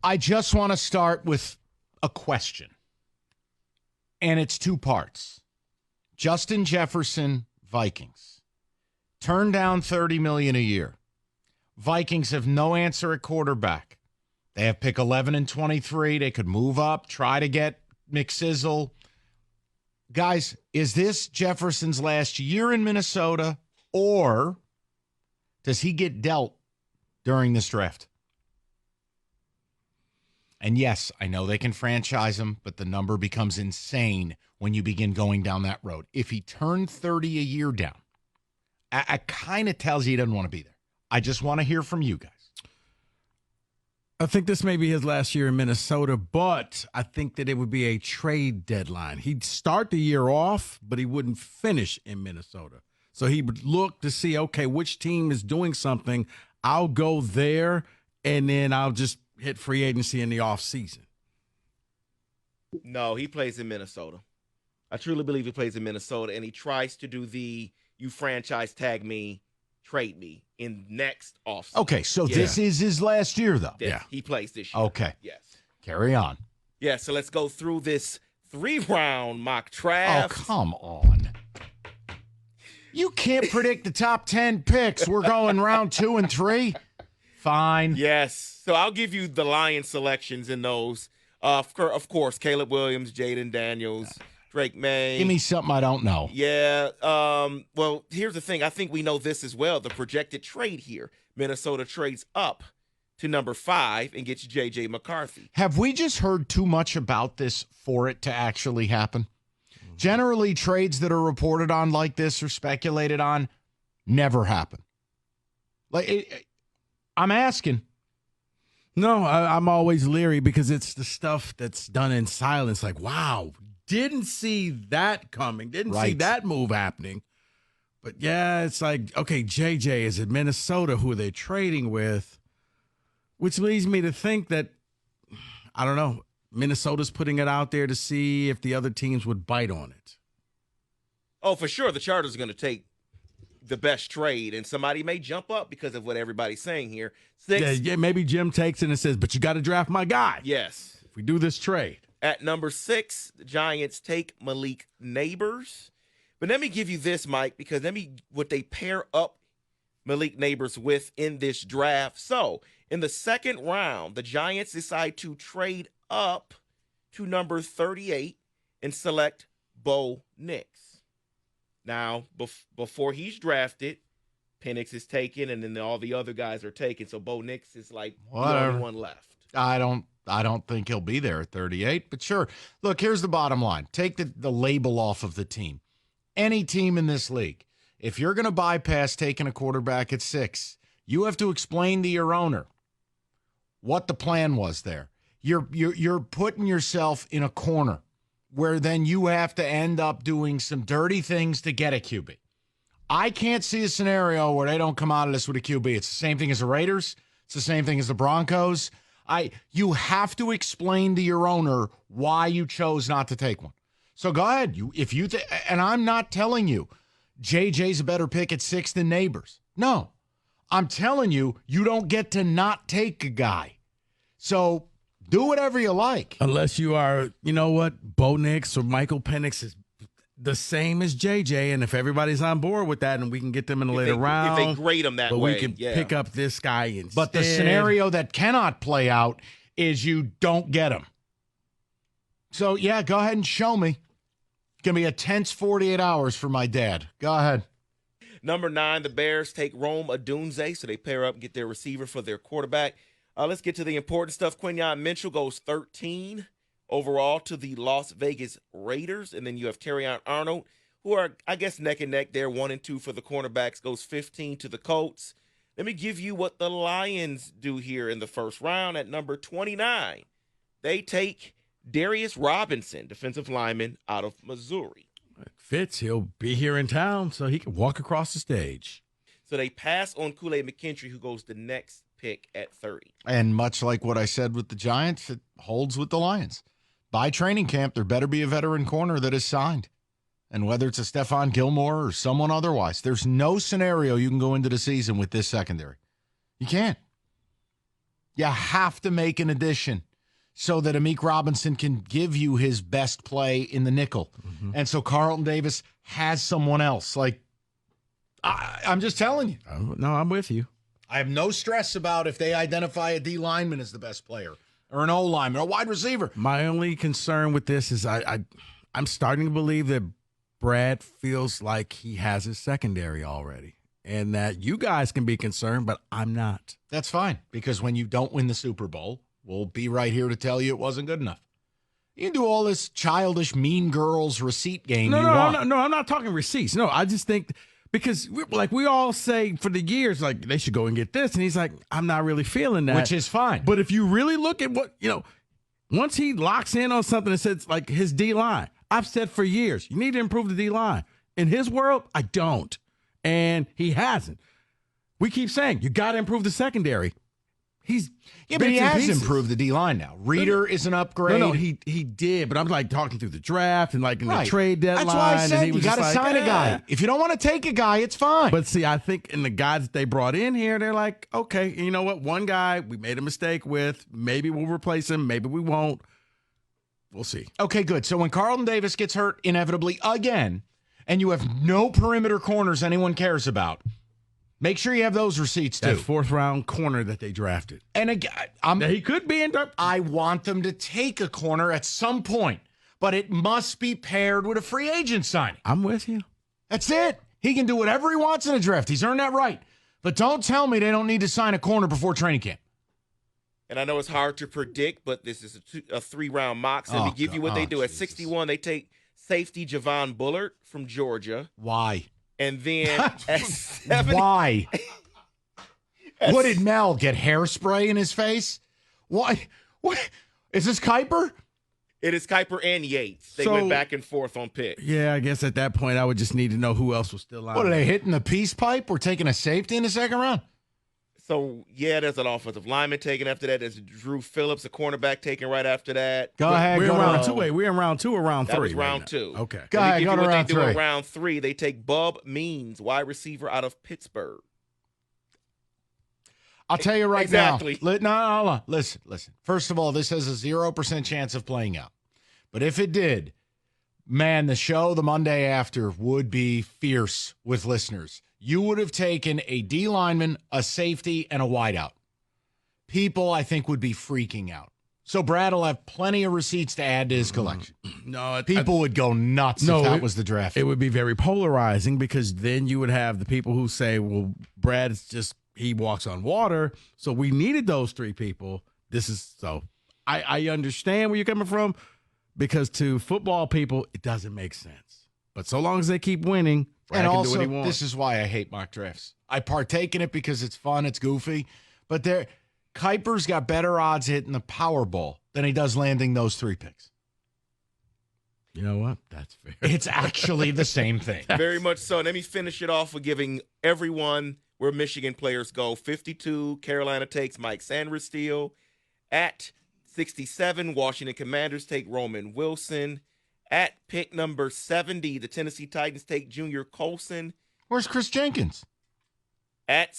I just want to start with a question, and it's two parts. Justin Jefferson, Vikings. Turn down $30 million a year. Vikings have no answer at quarterback. They have pick 11 and 23. They could move up, try to get McSizzle. Guys, is this Jefferson's last year in Minnesota, or does he get dealt during this draft? And yes, I know they can franchise him, but the number becomes insane when you begin going down that road. If he turned 30 a year down, I kind of tells you he doesn't want to be there. I just want to hear from you guys. I think this may be his last year in Minnesota, but I think that it would be a trade deadline. He'd start the year off, but he wouldn't finish in Minnesota. So he would look to see, okay, which team is doing something. I'll go there, and then I'll just hit free agency in the offseason. No, he plays in Minnesota. I truly believe he plays in Minnesota, and he tries to do the you franchise tag me, trade me in next offseason. Okay, so this is his last year, though. Yeah. He plays this year. Okay. Yes. Carry on. Yeah, so let's go through this 3-round mock draft. Oh, come on. You can't predict the top 10 picks. We're going round 2 and 3. Fine. Yes. So I'll give you the Lions selections in those. Of course, Caleb Williams, Jaden Daniels, Drake May. Give me something I don't know. Yeah. Well, here's the thing. I think we know this as well. The projected trade here. Minnesota trades up to number 5 and gets J.J. McCarthy. Have we just heard too much about this for it to actually happen? Generally, trades that are reported on like this or speculated on never happen. I'm asking. No, I'm always leery because it's the stuff that's done in silence. Like, wow, didn't see that coming. Didn't see that move happening. But, yeah, it's like, okay, JJ is in Minnesota. Who are they trading with? Which leads me to think that, I don't know, Minnesota's putting it out there to see if the other teams would bite on it. Oh, for sure. The Chargers are going to take the best trade, and somebody may jump up because of what everybody's saying here. 6. Yeah, maybe Jim takes it and says, but you got to draft my guy. Yes. If we do this trade. At number 6, the Giants take Malik Neighbors. But let me give you this, Mike, because what they pair up Malik Neighbors with in this draft. So, in the second round, the Giants decide to trade up to number 38 and select Bo Nix. Now, before he's drafted, Penix is taken, and then all the other guys are taken. So Bo Nix is like the only one left. I don't think he'll be there at 38, but sure. Look, here's the bottom line. Take the label off of the team. Any team in this league, if you're going to bypass taking a quarterback at 6, you have to explain to your owner what the plan was there. You're putting yourself in a corner where then you have to end up doing some dirty things to get a QB. I can't see a scenario where they don't come out of this with a QB. It's the same thing as the Raiders. It's the same thing as the Broncos. You have to explain to your owner why you chose not to take one. So go ahead. And I'm not telling you JJ's a better pick at 6 than Neighbors. No. I'm telling you, you don't get to not take a guy. So do whatever you like. Unless you are, you know what, Bo Nix or Michael Penix is the same as JJ, and if everybody's on board with that and we can get them in a later round. If they grade them that way. We can pick up this guy instead. But the scenario that cannot play out is you don't get him. So, yeah, go ahead and show me. It's going to be a tense 48 hours for my dad. Go ahead. Number 9, the Bears take Rome Odunze, so they pair up and get their receiver for their quarterback. Let's get to the important stuff. Quinyon Mitchell goes 13 overall to the Las Vegas Raiders. And then you have Terrion Arnold, who are, I guess, neck and neck there, 1 and 2 for the cornerbacks, goes 15 to the Colts. Let me give you what the Lions do here in the first round at number 29. They take Darius Robinson, defensive lineman out of Missouri. Fitz, he'll be here in town, so he can walk across the stage. So they pass on Kool-Aid McKinstry, who goes the next pick at 30. And much like what I said with the Giants, it holds with the Lions. By training camp, there better be a veteran corner that is signed. And whether it's a Stephon Gilmore or someone otherwise, there's no scenario you can go into the season with this secondary. You can't. You have to make an addition so that Amik Robinson can give you his best play in the nickel. Mm-hmm. And so Carlton Davis has someone else. Like, I'm just telling you. No, I'm with you. I have no stress about if they identify a D lineman as the best player or an O lineman or a wide receiver. My only concern with this is I'm starting to believe that Brad feels like he has his secondary already. And that you guys can be concerned, but I'm not. That's fine, because when you don't win the Super Bowl, we'll be right here to tell you it wasn't good enough. You can do all this childish Mean Girls receipt game you want. No, I'm not talking receipts. No, I just think because we all say for the years, like, they should go and get this. And he's like, I'm not really feeling that. Which is fine. But if you really look at what, once he locks in on something that says like his D-line, I've said for years, you need to improve the D-line. In his world, I don't. And he hasn't. We keep saying, you got to improve the secondary. But he has improved the D-line now. Reader is an upgrade. No, he did. But I'm like talking through the draft and like in the trade deadline. That's why I said you got to sign a guy. Eh. If you don't want to take a guy, it's fine. But see, I think in the guys that they brought in here, they're like, okay, you know what? One guy we made a mistake with. Maybe we'll replace him. Maybe we won't. We'll see. Okay, good. So when Carlton Davis gets hurt inevitably again, and you have no perimeter corners anyone cares about, make sure you have those receipts too. That fourth-round corner that they drafted. And again, he could be in. I want them to take a corner at some point, but it must be paired with a free agent signing. I'm with you. That's it. He can do whatever he wants in a draft. He's earned that right. But don't tell me they don't need to sign a corner before training camp. And I know it's hard to predict, but this is a 3-round mock. So to give you what they do. At 61, they take safety Javon Bullard from Georgia. Why? And then at 70, why? What did Mel get? Hairspray in his face? Why? What is this, Kuiper? It is Kuiper and Yates. They went back and forth on picks. Yeah, I guess at that point I would just need to know who else was still on. What are they hitting the peace pipe? We're taking a safety in the second round. So, there's an offensive lineman taken after that. There's Drew Phillips, a cornerback taken right after that. Go ahead. We're in round two. Wait, we're in round 2 or round 3? That was round 2. Okay. Go ahead. Go to round 3. In round 3, they take Bub Means, wide receiver out of Pittsburgh. I'll tell you right exactly. now. No. Listen. First of all, this has a 0% chance of playing out. But if it did, man, the show the Monday after would be fierce with listeners. You would have taken a D lineman, a safety, and a wideout. People, I think, would be freaking out. So Brad will have plenty of receipts to add to his collection. People would go nuts if that was the draft. It would be very polarizing because then you would have the people who say, well, Brad's just, he walks on water. So we needed those 3 people. I understand where you're coming from because to football people, it doesn't make sense. But so long as they keep winning, Brad can do what he wants. This is why I hate mock drafts. I partake in it because it's fun, it's goofy, but Kuiper's got better odds hitting the Powerball than he does landing those 3 picks. You know what? That's fair. It's actually the same thing. Very much so. Let me finish it off with giving everyone where Michigan players go. 52, Carolina takes Mike Sandersteele. At 67, Washington Commanders take Roman Wilson. At pick number 70, the Tennessee Titans take Junior Colson. Where's Chris Jenkins? At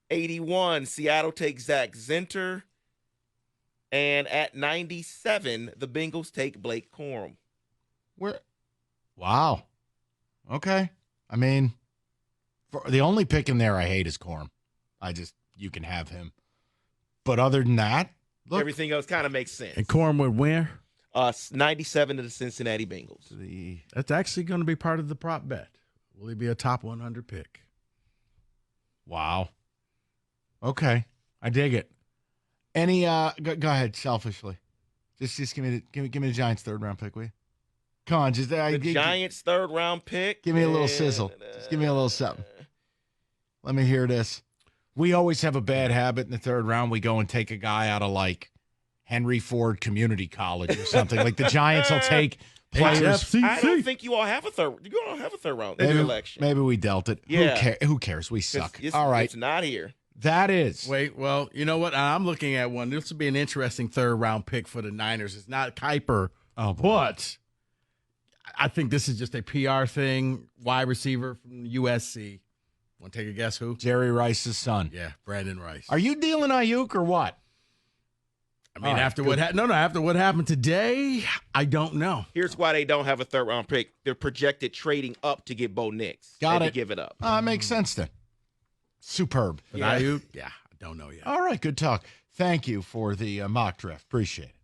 81, Seattle takes Zach Zinter. And at 97, the Bengals take Blake Corum. Wow. Okay. I mean, the only pick in there I hate is Corum. You can have him. But other than that, look. Everything else kind of makes sense. And Corum would where? 97 to the Cincinnati Bengals. That's actually going to be part of the prop bet. Will he be a top 100 pick? Wow. Okay. I dig it. Any go ahead selfishly. Just give me the Giants 3rd round pick, will you? Come on, just the Giants 3rd round pick. Give me a little sizzle. Just give me a little something. Let me hear this. We always have a bad habit in the 3rd round. We go and take a guy out of like Henry Ford Community College or something. Like the Giants will take players. I don't think you all have a third. You don't have a 3rd round election. Maybe we dealt it. Yeah. Who cares? We suck. All right. It's not here. That is. Wait, well, you know what? I'm looking at one. This would be an interesting 3rd round pick for the Niners. It's not Kuiper, but I think this is just a PR thing. Wide receiver from USC. Want to take a guess who? Jerry Rice's son. Yeah, Brandon Rice. Are you dealing Ayuk or what? I mean, after what happened today, I don't know. Here's why they don't have a third round pick. They're projected trading up to get Bo Nix. Got it. To give it up. Makes sense then. Superb. But I don't know yet. All right, good talk. Thank you for the mock draft. Appreciate it.